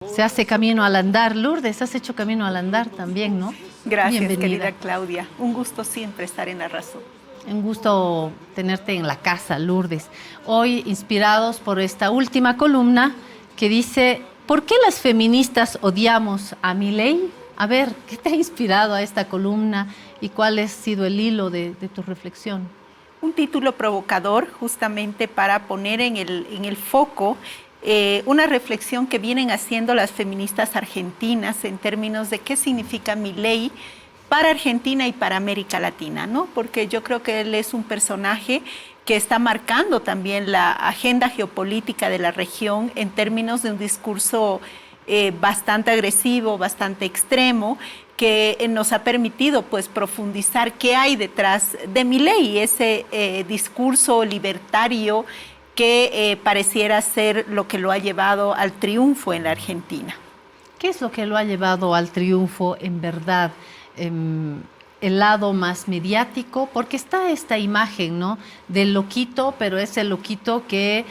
Se hace camino al andar. Lourdes, has hecho camino al andar también, ¿no? Gracias, Bienvenida. querida Claudia. Un gusto siempre estar en La Razón. Un gusto tenerte en la casa, Lourdes. Hoy inspirados por esta última columna que dice, ¿por qué las feministas odiamos a Milei? A ver, ¿qué te ha inspirado a esta columna y cuál ha sido el hilo de tu reflexión? Un título provocador justamente para poner en el foco una reflexión que vienen haciendo las feministas argentinas en términos de qué significa Milei para Argentina y para América Latina, ¿no? Porque yo creo que él es un personaje que está marcando también la agenda geopolítica de la región en términos de un discurso bastante agresivo, bastante extremo, que nos ha permitido pues profundizar qué hay detrás de Milei, ese discurso libertario que pareciera ser lo que lo ha llevado al triunfo en la Argentina. ¿Qué es lo que lo ha llevado al triunfo en verdad? El lado más mediático, porque está esta imagen, ¿no?, del loquito, pero es el loquito que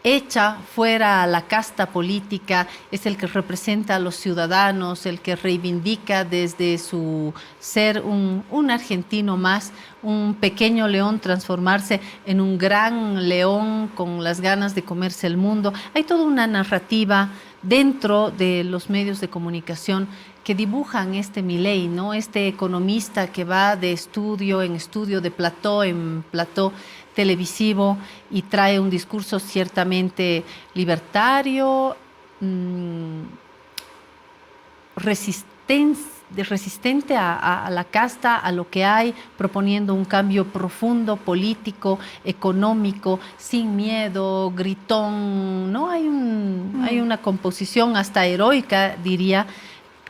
echa fuera a la casta política, es el que representa a los ciudadanos, el que reivindica desde su ser un argentino más, un pequeño león transformarse en un gran león con las ganas de comerse el mundo. Hay toda una narrativa dentro de los medios de comunicación que dibujan este Milei, ¿no? Este economista que va de estudio en estudio, de plató en plató televisivo y trae un discurso ciertamente libertario, resistente a la casta, a lo que hay, proponiendo un cambio profundo, político, económico, sin miedo, gritón, ¿no? Hay una composición hasta heroica, diría.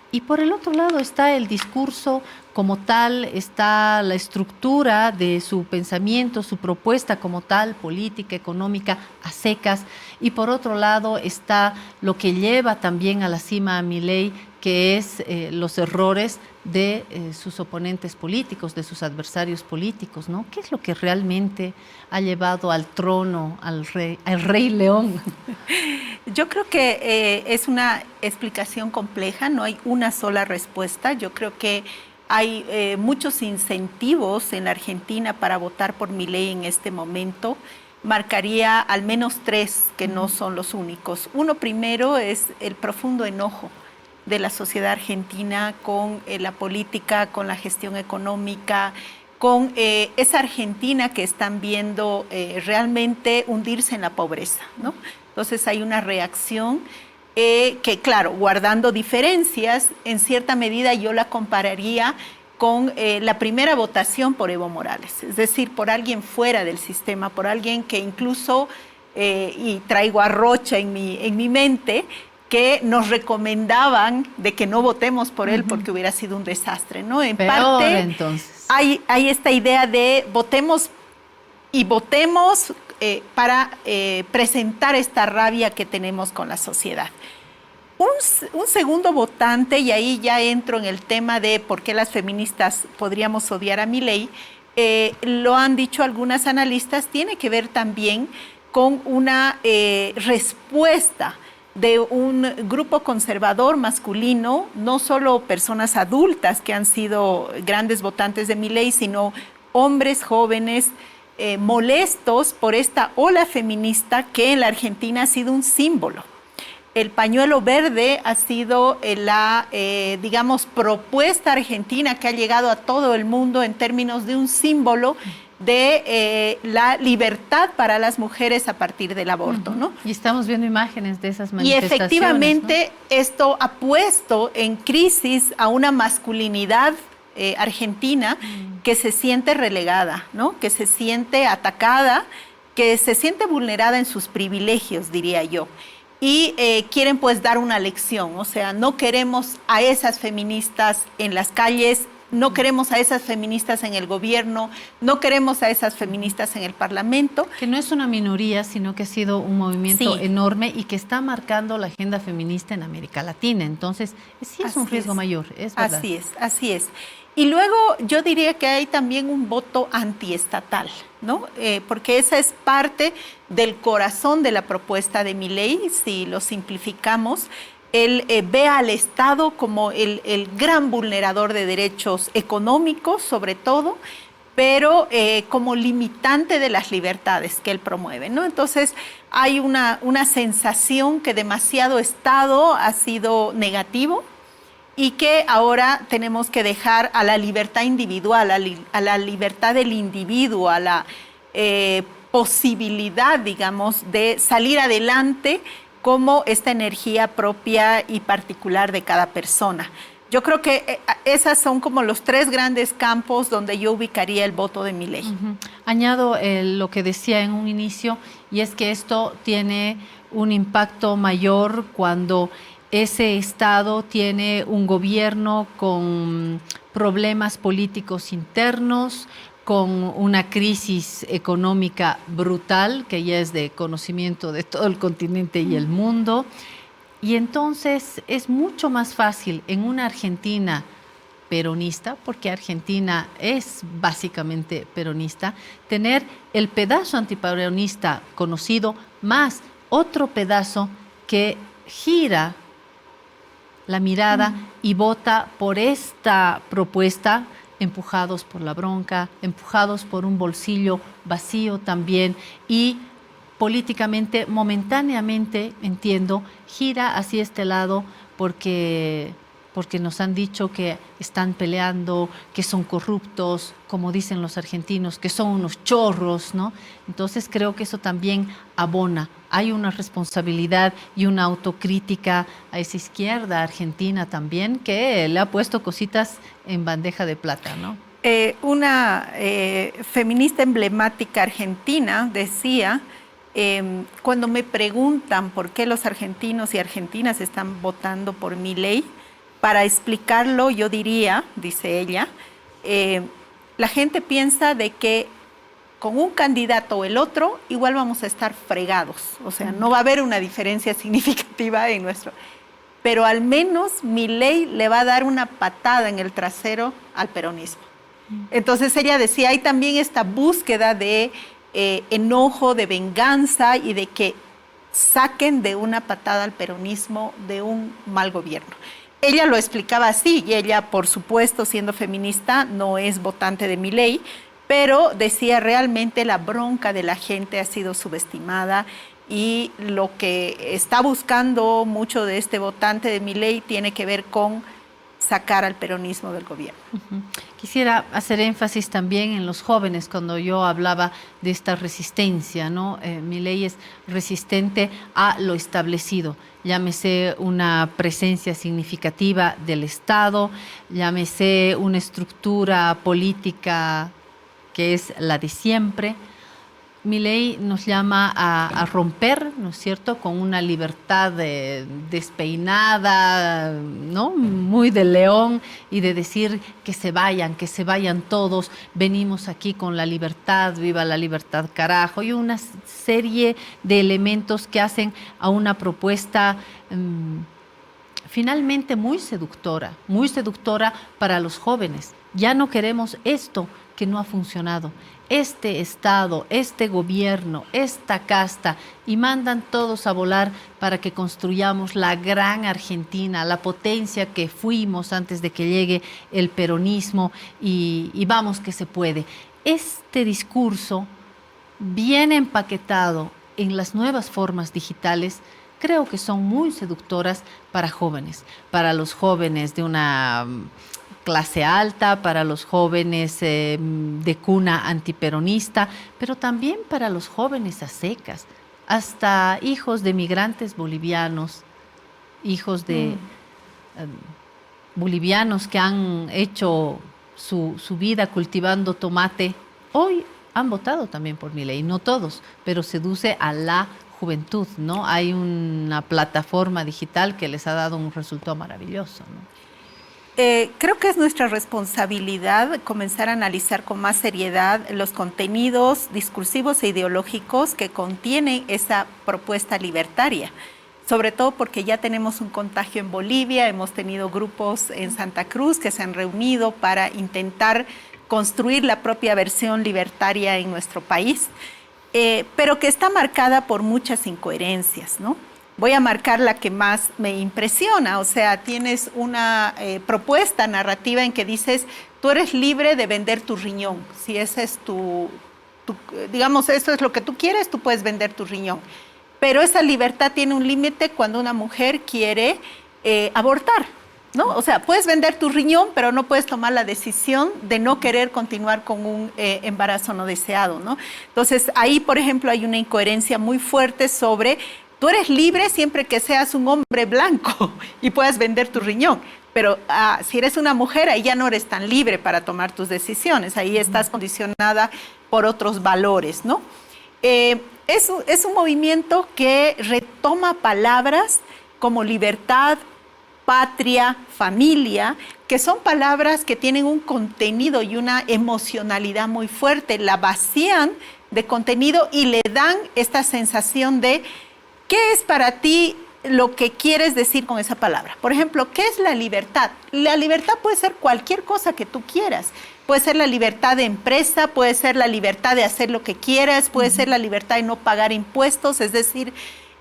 Y por el otro lado está el discurso como tal, está la estructura de su pensamiento, su propuesta como tal, política, económica, a secas. Y por otro lado está lo que lleva también a la cima a Milei, que es los errores de sus oponentes políticos, de sus adversarios políticos, ¿no? ¿Qué es lo que realmente ha llevado al trono al rey León? Yo creo que es una explicación compleja, no hay una sola respuesta. Yo creo que hay muchos incentivos en la Argentina para votar por Milei en este momento. Marcaría al menos tres que no son los únicos. Uno primero es el profundo enojo de la sociedad argentina con la política, con la gestión económica, con esa Argentina que están viendo realmente hundirse en la pobreza, ¿no? Entonces hay una reacción que, claro, guardando diferencias, en cierta medida yo la compararía con la primera votación por Evo Morales, es decir, por alguien fuera del sistema, por alguien que incluso, y traigo a Rocha en mi mente, que nos recomendaban de que no votemos por él porque hubiera sido un desastre, ¿no? En Peor, parte, entonces. hay esta idea de votemos y votemos para presentar esta rabia que tenemos con la sociedad. Un segundo votante, y ahí ya entro en el tema de por qué las feministas podríamos odiar a Milei, lo han dicho algunas analistas, tiene que ver también con una respuesta de un grupo conservador masculino, no solo personas adultas que han sido grandes votantes de Milei, sino hombres jóvenes molestos por esta ola feminista que en la Argentina ha sido un símbolo. El pañuelo verde ha sido la, digamos, propuesta argentina que ha llegado a todo el mundo en términos de un símbolo de la libertad para las mujeres a partir del aborto, ¿no? Y estamos viendo imágenes de esas Y manifestaciones. efectivamente, ¿no? esto ha puesto en crisis a una masculinidad argentina que se siente relegada, ¿no? Que se siente atacada, que se siente vulnerada en sus privilegios, diría yo. Y quieren pues dar una lección, o sea, no queremos a esas feministas en las calles No queremos a esas feministas en el gobierno, no queremos a esas feministas en el Parlamento. Que no es una minoría, sino que ha sido un movimiento enorme y que está marcando la agenda feminista en América Latina. Entonces, sí es un riesgo mayor, es verdad. Así es. Y luego yo diría que hay también un voto antiestatal, ¿no? Porque esa es parte del corazón de la propuesta de Milei, si lo simplificamos. Él ve al Estado como el gran vulnerador de derechos económicos, sobre todo, pero como limitante de las libertades que él promueve, ¿no? Entonces hay una sensación que demasiado Estado ha sido negativo y que ahora tenemos que dejar a la libertad individual, a la libertad del individuo, a la posibilidad, digamos, de salir adelante como esta energía propia y particular de cada persona. Yo creo que esas son como los tres grandes campos donde yo ubicaría el voto de Milei. Añado lo que decía en un inicio, y es que esto tiene un impacto mayor cuando ese Estado tiene un gobierno con problemas políticos internos, con una crisis económica brutal, que ya es de conocimiento de todo el continente y el mundo. Y entonces es mucho más fácil en una Argentina peronista, porque Argentina es básicamente peronista, tener el pedazo antiperonista conocido más otro pedazo que gira la mirada y vota por esta propuesta, empujados por la bronca, empujados por un bolsillo vacío también, y políticamente, momentáneamente, entiendo, gira hacia este lado porque nos han dicho que están peleando, que son corruptos, como dicen los argentinos, que son unos chorros, ¿no? Entonces creo que eso también abona. Hay una responsabilidad y una autocrítica a esa izquierda argentina también, que le ha puesto cositas en bandeja de plata, ¿no? Una feminista emblemática argentina decía, cuando me preguntan por qué los argentinos y argentinas están votando por Milei, para explicarlo yo diría, dice ella, la gente piensa de que con un candidato o el otro igual vamos a estar fregados, o sea, no va a haber una diferencia significativa en nuestro... Pero al menos Milei le va a dar una patada en el trasero al peronismo. Entonces ella decía, hay también esta búsqueda de enojo, de venganza y de que saquen de una patada al peronismo de un mal gobierno. Ella lo explicaba así, y ella, por supuesto, siendo feminista, no es votante de Milei, pero decía realmente la bronca de la gente ha sido subestimada y lo que está buscando mucho de este votante de Milei tiene que ver con sacar al peronismo del gobierno. Quisiera hacer énfasis también en los jóvenes cuando yo hablaba de esta resistencia, ¿no? Milei es resistente a lo establecido, llámese una presencia significativa del Estado, llámese una estructura política que es la de siempre. Milei nos llama a romper, ¿no es cierto?, con una libertad despeinada, ¿no?, muy de león, y de decir que se vayan todos, venimos aquí con la libertad, viva la libertad, carajo, y una serie de elementos que hacen a una propuesta finalmente muy seductora para los jóvenes. Ya no queremos esto que no ha funcionado. Este Estado, este gobierno, esta casta, y mandan todos a volar para que construyamos la gran Argentina, la potencia que fuimos antes de que llegue el peronismo, y vamos que se puede. Este discurso, bien empaquetado en las nuevas formas digitales, creo que son muy seductoras para jóvenes, para los jóvenes de una clase alta, para los jóvenes de cuna antiperonista, pero también para los jóvenes a secas, hasta hijos de migrantes bolivianos, hijos de bolivianos que han hecho su vida cultivando tomate, hoy han votado también por Milei, no todos, pero seduce a la juventud, ¿no? Hay una plataforma digital que les ha dado un resultado maravilloso, ¿no? Creo que es nuestra responsabilidad comenzar a analizar con más seriedad los contenidos discursivos e ideológicos que contienen esa propuesta libertaria. Sobre todo porque ya tenemos un contagio en Bolivia, hemos tenido grupos en Santa Cruz que se han reunido para intentar construir la propia versión libertaria en nuestro país, pero que está marcada por muchas incoherencias, ¿no? Voy a marcar la que más me impresiona, o sea, tienes una propuesta narrativa en que dices, tú eres libre de vender tu riñón, si ese es digamos, eso es lo que tú quieres, tú puedes vender tu riñón. Pero esa libertad tiene un límite cuando una mujer quiere abortar, ¿no? O sea, puedes vender tu riñón, pero no puedes tomar la decisión de no querer continuar con un embarazo no deseado, ¿no? Entonces, ahí, por ejemplo, hay una incoherencia muy fuerte sobre, tú eres libre siempre que seas un hombre blanco y puedas vender tu riñón, pero si eres una mujer, ahí ya no eres tan libre para tomar tus decisiones, ahí estás condicionada por otros valores, ¿no? Es un movimiento que retoma palabras como libertad, patria, familia, que son palabras que tienen un contenido y una emocionalidad muy fuerte, la vacían de contenido y le dan esta sensación de ¿qué es para ti lo que quieres decir con esa palabra? Por ejemplo, ¿qué es la libertad? La libertad puede ser cualquier cosa que tú quieras. Puede ser la libertad de empresa, puede ser la libertad de hacer lo que quieras, puede ser la libertad de no pagar impuestos. Es decir,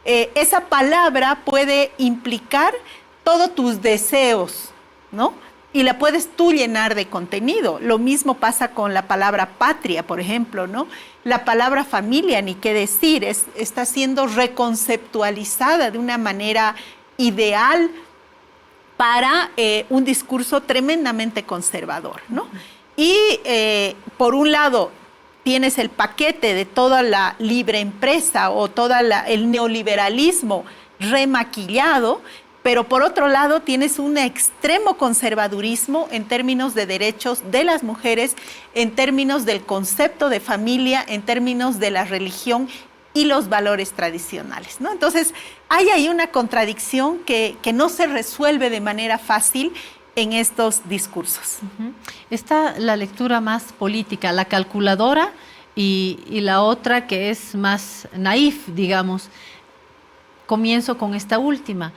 esa palabra puede implicar todos tus deseos, ¿no? Y la puedes tú llenar de contenido. Lo mismo pasa con la palabra patria, por ejemplo, ¿no? La palabra familia, ni qué decir, está siendo reconceptualizada de una manera ideal para un discurso tremendamente conservador, ¿no? Y por un lado tienes el paquete de toda la libre empresa o todo el neoliberalismo remaquillado, pero por otro lado tienes un extremo conservadurismo en términos de derechos de las mujeres, en términos del concepto de familia, en términos de la religión y los valores tradicionales, ¿no? Entonces, hay ahí una contradicción que no se resuelve de manera fácil en estos discursos. Está la lectura más política, la calculadora, y la otra que es más naif, digamos. Comienzo con esta última.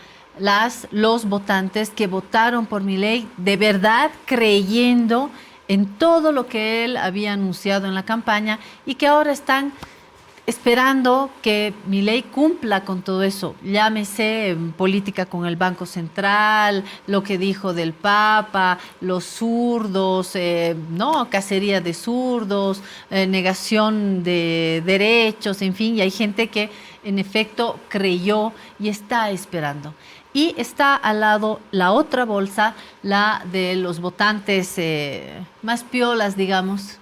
Los votantes que votaron por Milei de verdad creyendo en todo lo que él había anunciado en la campaña y que ahora están esperando que Milei cumpla con todo eso, llámese política con el Banco Central, lo que dijo del Papa, los zurdos, no, cacería de zurdos, negación de derechos, en fin, y hay gente que en efecto creyó y está esperando. Y está al lado la otra bolsa, la de los votantes más piolas, digamos,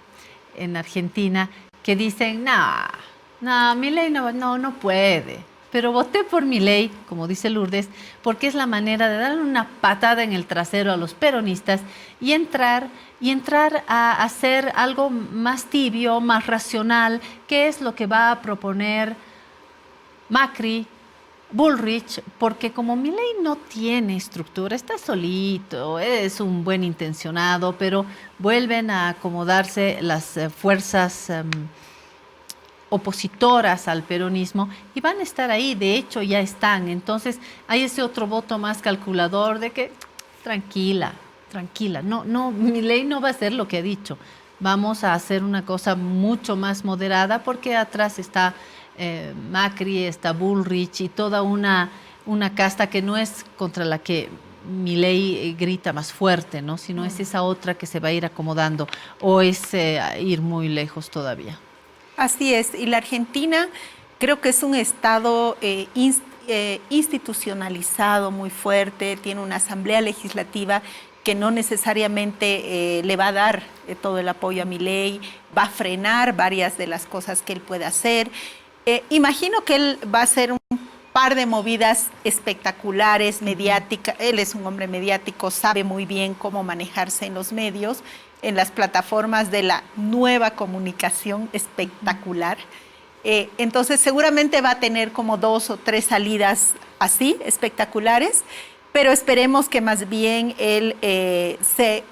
en Argentina, que dicen, no, Milei no puede. Pero voté por Milei, como dice Lourdes, porque es la manera de darle una patada en el trasero a los peronistas y entrar a hacer algo más tibio, más racional, que es lo que va a proponer Macri, Bullrich, porque como Milei no tiene estructura, está solito, es un buen intencionado, pero vuelven a acomodarse las fuerzas opositoras al peronismo y van a estar ahí, de hecho ya están. Entonces hay ese otro voto más calculador de que tranquila, no, Milei no va a hacer lo que ha dicho, vamos a hacer una cosa mucho más moderada porque atrás está Macri, está Bullrich y toda una casta que no es contra la que Milei grita más fuerte, ¿no? Sino es esa otra que se va a ir acomodando o es ir muy lejos todavía. Así es, y la Argentina creo que es un estado institucionalizado muy fuerte, tiene una asamblea legislativa que no necesariamente le va a dar todo el apoyo a Milei, va a frenar varias de las cosas que él puede hacer. Imagino que él va a hacer un par de movidas espectaculares, mediáticas. Él es un hombre mediático, sabe muy bien cómo manejarse en los medios, en las plataformas de la nueva comunicación espectacular. Entonces seguramente va a tener como 2 o 3 salidas así, espectaculares, pero esperemos que más bien él se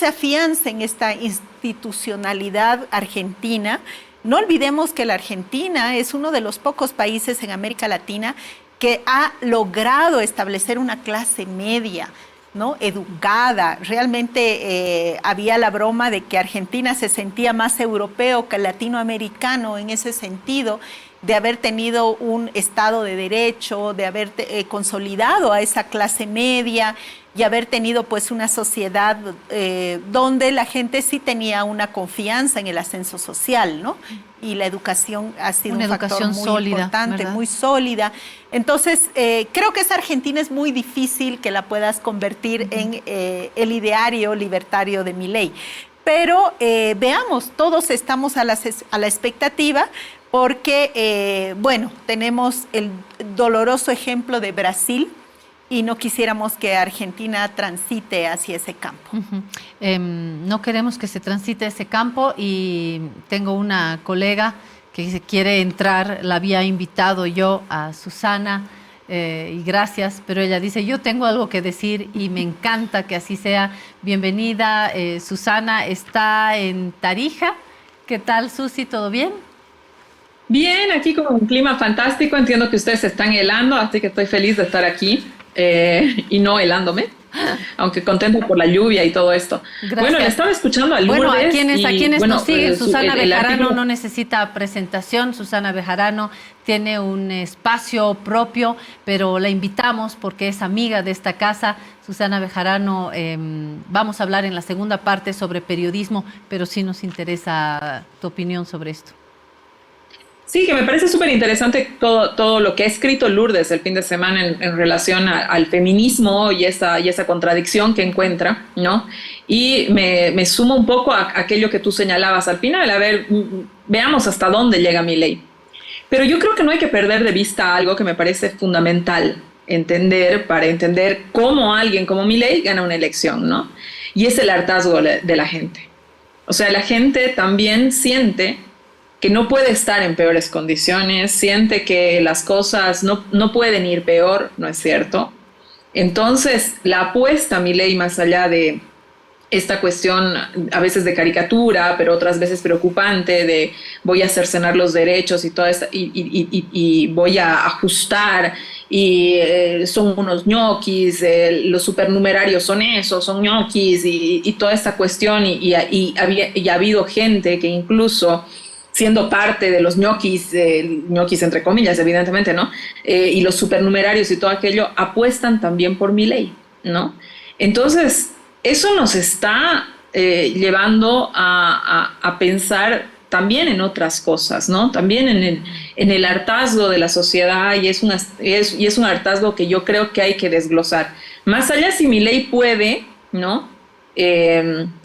afiance en esta institucionalidad argentina. No olvidemos que la Argentina es uno de los pocos países en América Latina que ha logrado establecer una clase media, ¿no? Educada. Realmente había la broma de que Argentina se sentía más europeo que latinoamericano en ese sentido, de haber tenido un Estado de Derecho, de haber consolidado a esa clase media y haber tenido pues una sociedad donde la gente sí tenía una confianza en el ascenso social, ¿no? Y la educación ha sido un factor muy sólida, importante, ¿verdad? Muy sólida. Entonces, creo que esa Argentina es muy difícil que la puedas convertir en el ideario libertario de Milei. Pero veamos, todos estamos a la expectativa, porque, bueno, tenemos el doloroso ejemplo de Brasil y no quisiéramos que Argentina transite hacia ese campo. No queremos que se transite ese campo, y tengo una colega que se quiere entrar, la había invitado yo a Susana, y gracias, pero ella dice, yo tengo algo que decir y me encanta que así sea. Bienvenida, Susana, está en Tarija. ¿Qué tal, Susi? ¿Todo bien? Bien, aquí con un clima fantástico. Entiendo que ustedes se están helando, así que estoy feliz de estar aquí y no helándome, aunque contento por la lluvia y todo esto. Gracias. Bueno, le estaba escuchando a Lourdes. Bueno, a quienes nos siguen, Susana Bejarano artículo no necesita presentación. Susana Bejarano tiene un espacio propio, pero la invitamos porque es amiga de esta casa. Susana Bejarano, vamos a hablar en la segunda parte sobre periodismo, pero sí nos interesa tu opinión sobre esto. Sí, que me parece súper interesante todo lo que ha escrito Lourdes el fin de semana en relación al feminismo y esa contradicción que encuentra, ¿no? Y me sumo un poco a aquello que tú señalabas al final. A ver, veamos hasta dónde llega Milei. Pero yo creo que no hay que perder de vista algo que me parece fundamental para entender cómo alguien como Milei gana una elección, ¿no? Y es el hartazgo de la gente. O sea, la gente también siente que no puede estar en peores condiciones, siente que las cosas no pueden ir peor, ¿no es cierto? Entonces, la apuesta a Milei, más allá de esta cuestión a veces de caricatura, pero otras veces preocupante, de voy a cercenar los derechos y toda esta, y voy a ajustar, y son unos ñoquis, los supernumerarios son esos, son ñoquis, y toda esta cuestión, y ha habido gente que incluso siendo parte de los ñoquis entre comillas, evidentemente, ¿no? Y los supernumerarios y todo aquello, apuestan también por Milei, ¿no? Entonces, eso nos está llevando a pensar también en otras cosas, ¿no? También en el hartazgo de la sociedad, y es un hartazgo que yo creo que hay que desglosar. Más allá si Milei puede, ¿no?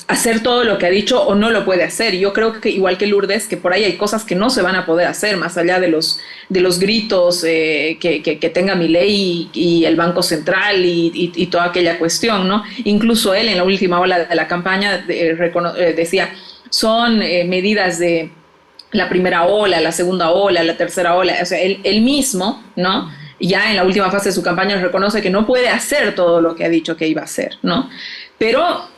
Hacer todo lo que ha dicho o no lo puede hacer. Yo creo que igual que Lourdes, que por ahí hay cosas que no se van a poder hacer, más allá de los gritos que tenga Milei y el Banco Central y toda aquella cuestión, ¿no? Incluso él en la última ola de la campaña decía, son medidas de la primera ola, la segunda ola, la tercera ola. O sea, él mismo, ¿no? Ya en la última fase de su campaña reconoce que no puede hacer todo lo que ha dicho que iba a hacer, ¿no? Pero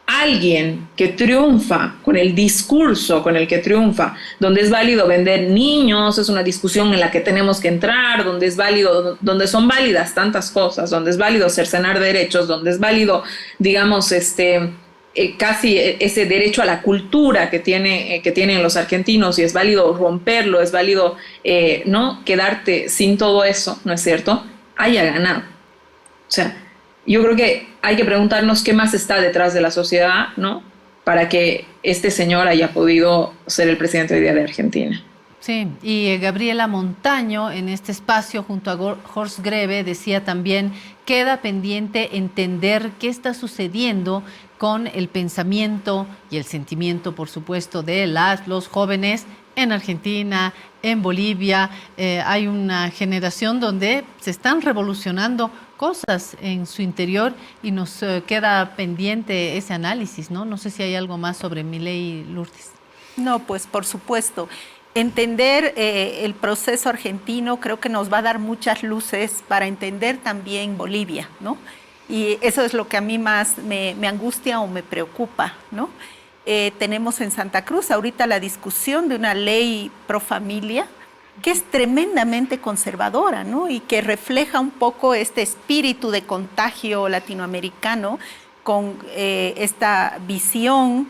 alguien que triunfa con el discurso con el que triunfa, donde es válido vender niños, es una discusión en la que tenemos que entrar, donde son válidas tantas cosas, donde es válido cercenar derechos, donde es válido, digamos, casi ese derecho a la cultura que tienen los argentinos, y es válido romperlo, es válido no quedarte sin todo eso, ¿no es cierto? Haya ganado. O sea, yo creo que hay que preguntarnos qué más está detrás de la sociedad, ¿no? Para que este señor haya podido ser el presidente hoy día de Argentina. Sí, y Gabriela Montaño en este espacio junto a Horst Greve decía también, queda pendiente entender qué está sucediendo con el pensamiento y el sentimiento, por supuesto, de los jóvenes en Argentina, en Bolivia. Hay una generación donde se están revolucionando cosas en su interior y nos queda pendiente ese análisis, ¿no? No sé si hay algo más sobre Milei, Lourdes. No, pues por supuesto. entender el proceso argentino creo que nos va a dar muchas luces para entender también Bolivia, ¿no? Y eso es lo que a mí más me angustia o me preocupa, ¿no? Tenemos en Santa Cruz ahorita la discusión de una ley pro familia que es tremendamente conservadora, ¿no? Y que refleja un poco este espíritu de contagio latinoamericano con esta visión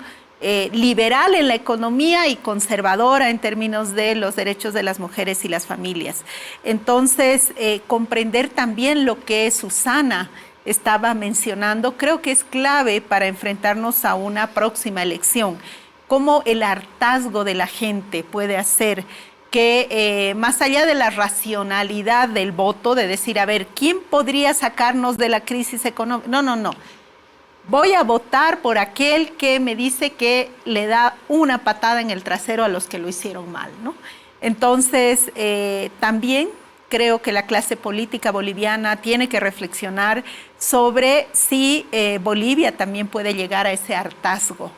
liberal en la economía y conservadora en términos de los derechos de las mujeres y las familias. Entonces, comprender también lo que Susana estaba mencionando, creo que es clave para enfrentarnos a una próxima elección. Cómo el hartazgo de la gente puede hacer que, más allá de la racionalidad del voto, de decir, a ver, ¿quién podría sacarnos de la crisis económica? No. Voy a votar por aquel que me dice que le da una patada en el trasero a los que lo hicieron mal, ¿no? Entonces, también creo que la clase política boliviana tiene que reflexionar sobre si Bolivia también puede llegar a ese hartazgo.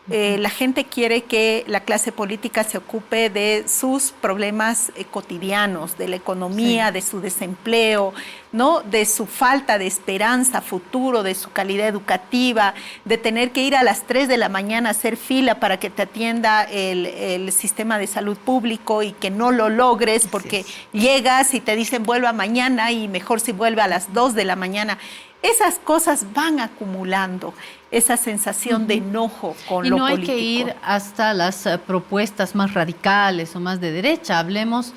La gente quiere que la clase política se ocupe de sus problemas cotidianos, de la economía, sí, de su desempleo, ¿no? De su falta de esperanza futuro, de su calidad educativa, de tener que ir a las 3 de la mañana a hacer fila para que te atienda el sistema de salud público y que no lo logres porque llegas y te dicen vuelva mañana y mejor si vuelve a las 2 de la mañana. Esas cosas van acumulando esa sensación de enojo con lo político. Y no hay que ir hasta las propuestas más radicales o más de derecha. Hablemos,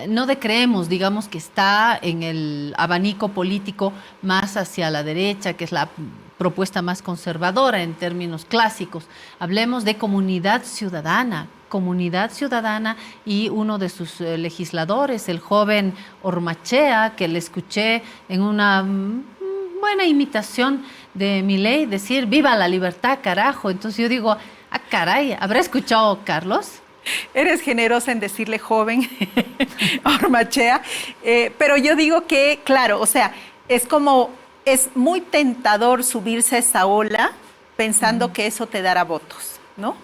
no de creemos, digamos que está en el abanico político más hacia la derecha, que es la propuesta más conservadora en términos clásicos. Hablemos de comunidad ciudadana y uno de sus legisladores, el joven Ormachea, que le escuché en una buena imitación de Milei decir viva la libertad, carajo. Entonces yo digo, caray, ¿habrá escuchado Carlos? Eres generosa en decirle joven Ormachea, pero yo digo que, claro, o sea, es muy tentador subirse a esa ola pensando que eso te dará votos, ¿no?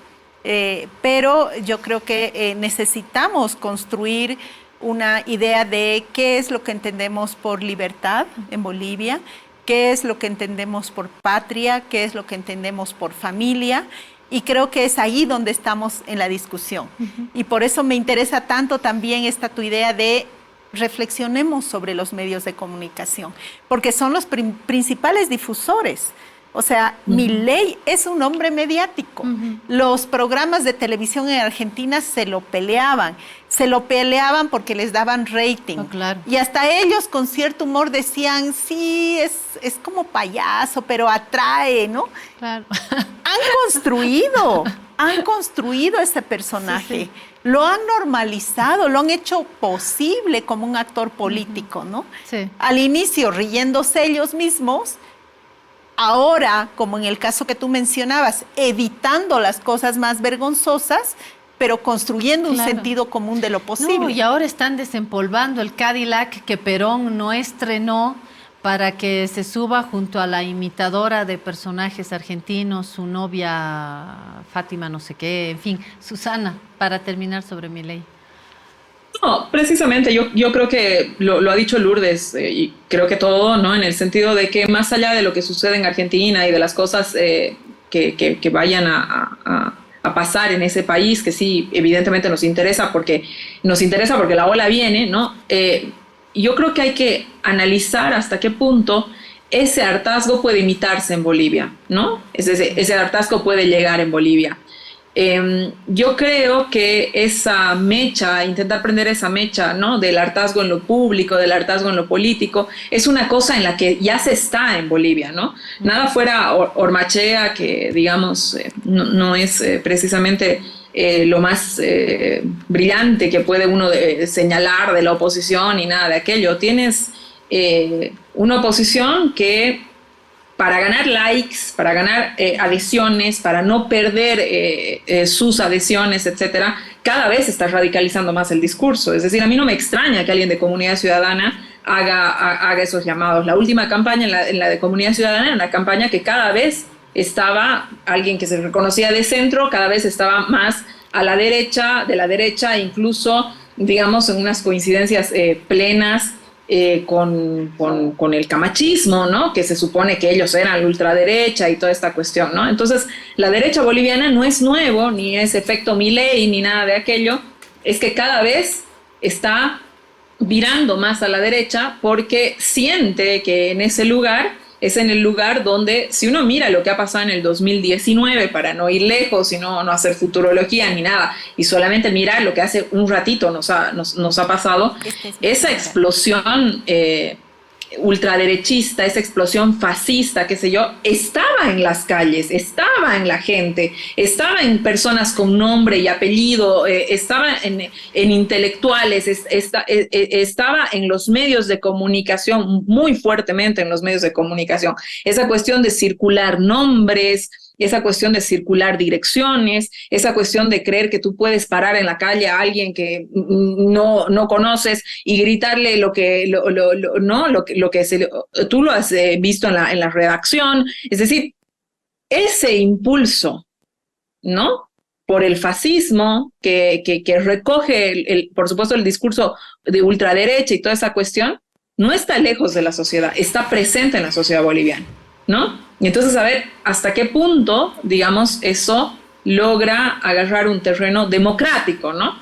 Pero yo creo que necesitamos construir una idea de qué es lo que entendemos por libertad en Bolivia, qué es lo que entendemos por patria, qué es lo que entendemos por familia, y creo que es ahí donde estamos en la discusión. Y por eso me interesa tanto también tu idea de reflexionemos sobre los medios de comunicación, porque son los principales difusores. O sea, Milei es un hombre mediático. Los programas de televisión en Argentina se lo peleaban porque les daban rating. Oh, claro. Y hasta ellos con cierto humor decían, sí, es como payaso, pero atrae, ¿no? Claro. Han construido ese personaje. Sí. Lo han normalizado, lo han hecho posible como un actor político, ¿no? Sí. Al inicio riéndose ellos mismos. Ahora, como en el caso que tú mencionabas, evitando las cosas más vergonzosas, pero construyendo un sentido común de lo posible. No, y ahora están desempolvando el Cadillac que Perón no estrenó para que se suba junto a la imitadora de personajes argentinos, su novia Fátima no sé qué, en fin, Susana, para terminar sobre Milei. No, precisamente, yo creo que lo ha dicho Lourdes, y creo que todo, ¿no? En el sentido de que más allá de lo que sucede en Argentina y de las cosas que vayan a pasar en ese país, que sí, evidentemente nos interesa porque la ola viene, ¿no? Yo creo que hay que analizar hasta qué punto ese hartazgo puede imitarse en Bolivia, ¿no? Ese hartazgo puede llegar en Bolivia. Yo creo que esa mecha, intentar prender esa mecha, ¿no? Del hartazgo en lo público, del hartazgo en lo político, es una cosa en la que ya se está en Bolivia, ¿no? Nada fuera Ormachea, que digamos no es precisamente lo más brillante que puede uno señalar de la oposición y nada de aquello. Tienes una oposición que para ganar likes, para ganar adhesiones, para no perder sus adhesiones, etcétera, cada vez está radicalizando más el discurso. Es decir, a mí no me extraña que alguien de Comunidad Ciudadana haga esos llamados. La última campaña, en la de Comunidad Ciudadana, era una campaña que cada vez estaba, alguien que se reconocía de centro, cada vez estaba más a la derecha, de la derecha, incluso, digamos, en unas coincidencias plenas con el camachismo, ¿no? Que se supone que ellos eran la ultraderecha y toda esta cuestión, ¿no? Entonces, la derecha boliviana no es nuevo, ni es efecto Milei, ni nada de aquello, es que cada vez está virando más a la derecha porque siente que en ese lugar es en el lugar donde, si uno mira lo que ha pasado en el 2019, para no ir lejos y no hacer futurología ni nada, y solamente mirar lo que hace un ratito nos ha pasado, esa explosión ultraderechista, esa explosión fascista, qué sé yo, estaba en las calles, estaba en la gente, estaba en personas con nombre y apellido, estaba en intelectuales, estaba en los medios de comunicación, muy fuertemente en los medios de comunicación. Esa cuestión de circular nombres, esa cuestión de circular direcciones, esa cuestión de creer que tú puedes parar en la calle a alguien que no conoces y gritarle lo que tú lo has visto en la redacción. Es decir, ese impulso, ¿no? Por el fascismo que recoge, por supuesto, el discurso de ultraderecha y toda esa cuestión, no está lejos de la sociedad, está presente en la sociedad boliviana, ¿no? Y entonces, a ver, hasta qué punto, digamos, eso logra agarrar un terreno democrático, ¿no?